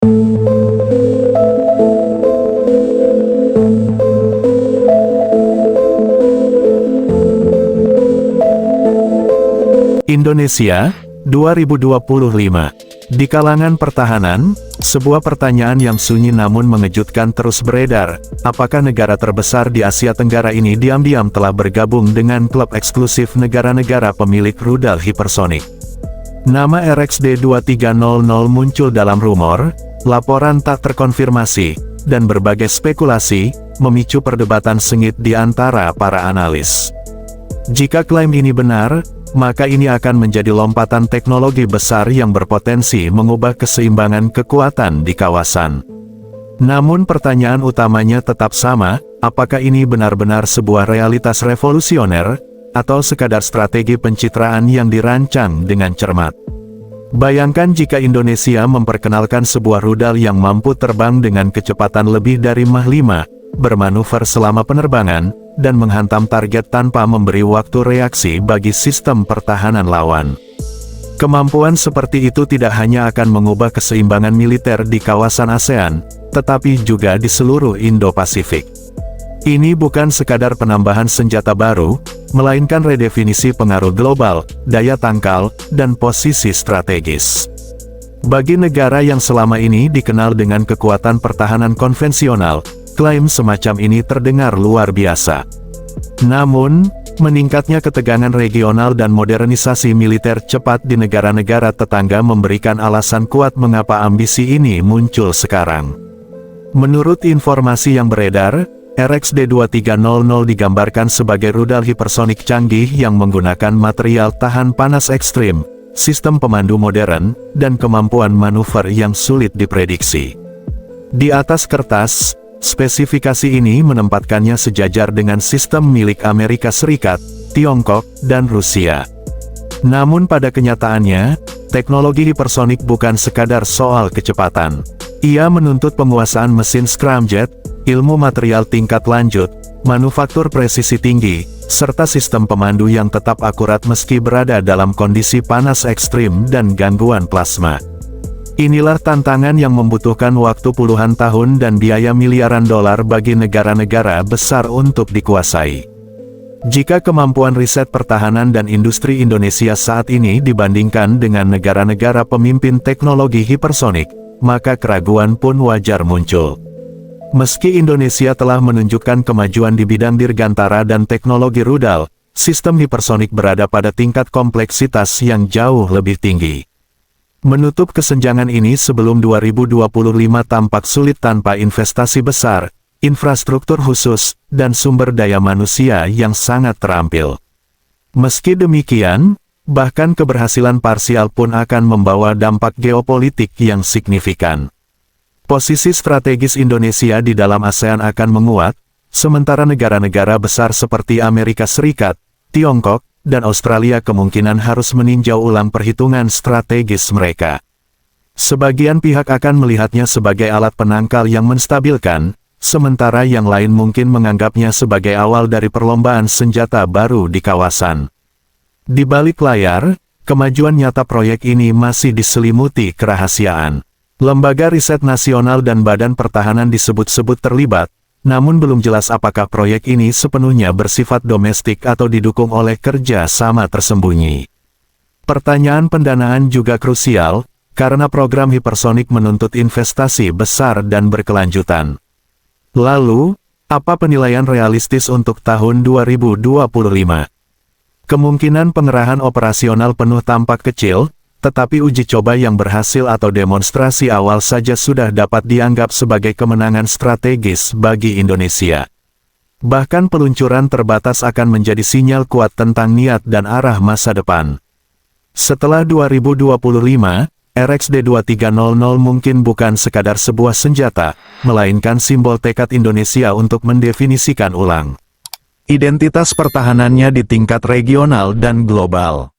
Indonesia, 2025. Di kalangan pertahanan, sebuah pertanyaan yang sunyi namun mengejutkan terus beredar. Apakah negara terbesar di Asia Tenggara ini diam-diam telah bergabung dengan klub eksklusif negara-negara pemilik rudal hipersonik? Nama RXD-2300 muncul dalam rumor, laporan tak terkonfirmasi, dan berbagai spekulasi, memicu perdebatan sengit di antara para analis. Jika klaim ini benar, maka ini akan menjadi lompatan teknologi besar yang berpotensi mengubah keseimbangan kekuatan di kawasan. Namun pertanyaan utamanya tetap sama, apakah ini benar-benar sebuah realitas revolusioner, atau sekadar strategi pencitraan yang dirancang dengan cermat? Bayangkan jika Indonesia memperkenalkan sebuah rudal yang mampu terbang dengan kecepatan lebih dari Mach 5, bermanuver selama penerbangan, dan menghantam target tanpa memberi waktu reaksi bagi sistem pertahanan lawan. Kemampuan seperti itu tidak hanya akan mengubah keseimbangan militer di kawasan ASEAN, tetapi juga di seluruh Indo-Pasifik. Ini bukan sekadar penambahan senjata baru, melainkan redefinisi pengaruh global, daya tangkal, dan posisi strategis. Bagi negara yang selama ini dikenal dengan kekuatan pertahanan konvensional, klaim semacam ini terdengar luar biasa. Namun, meningkatnya ketegangan regional dan modernisasi militer cepat di negara-negara tetangga memberikan alasan kuat mengapa ambisi ini muncul sekarang. Menurut informasi yang beredar, RXD-2300 digambarkan sebagai rudal hipersonik canggih yang menggunakan material tahan panas ekstrim, sistem pemandu modern, dan kemampuan manuver yang sulit diprediksi. Di atas kertas, spesifikasi ini menempatkannya sejajar dengan sistem milik Amerika Serikat, Tiongkok, dan Rusia. Namun pada kenyataannya, teknologi hipersonik bukan sekadar soal kecepatan. Ia menuntut penguasaan mesin scramjet, ilmu material tingkat lanjut, manufaktur presisi tinggi, serta sistem pemandu yang tetap akurat meski berada dalam kondisi panas ekstrim dan gangguan plasma. Inilah tantangan yang membutuhkan waktu puluhan tahun dan biaya miliaran dolar bagi negara-negara besar untuk dikuasai. Jika kemampuan riset pertahanan dan industri Indonesia saat ini dibandingkan dengan negara-negara pemimpin teknologi hipersonik, maka keraguan pun wajar muncul. Meski Indonesia telah menunjukkan kemajuan di bidang dirgantara dan teknologi rudal, sistem hipersonik berada pada tingkat kompleksitas yang jauh lebih tinggi. Menutup kesenjangan ini sebelum 2025 tampak sulit tanpa investasi besar, infrastruktur khusus, dan sumber daya manusia yang sangat terampil. Meski demikian, bahkan keberhasilan parsial pun akan membawa dampak geopolitik yang signifikan. Posisi strategis Indonesia di dalam ASEAN akan menguat, sementara negara-negara besar seperti Amerika Serikat, Tiongkok, dan Australia kemungkinan harus meninjau ulang perhitungan strategis mereka. Sebagian pihak akan melihatnya sebagai alat penangkal yang menstabilkan, sementara yang lain mungkin menganggapnya sebagai awal dari perlombaan senjata baru di kawasan. Di balik layar, kemajuan nyata proyek ini masih diselimuti kerahasiaan. Lembaga riset nasional dan badan pertahanan disebut-sebut terlibat, namun belum jelas apakah proyek ini sepenuhnya bersifat domestik atau didukung oleh kerja sama tersembunyi. Pertanyaan pendanaan juga krusial, karena program hipersonik menuntut investasi besar dan berkelanjutan. Lalu, apa penilaian realistis untuk tahun 2025? Kemungkinan pengerahan operasional penuh tampak kecil, tetapi uji coba yang berhasil atau demonstrasi awal saja sudah dapat dianggap sebagai kemenangan strategis bagi Indonesia. Bahkan peluncuran terbatas akan menjadi sinyal kuat tentang niat dan arah masa depan. Setelah 2025, RXD-2300 mungkin bukan sekadar sebuah senjata, melainkan simbol tekad Indonesia untuk mendefinisikan ulang identitas pertahanannya di tingkat regional dan global.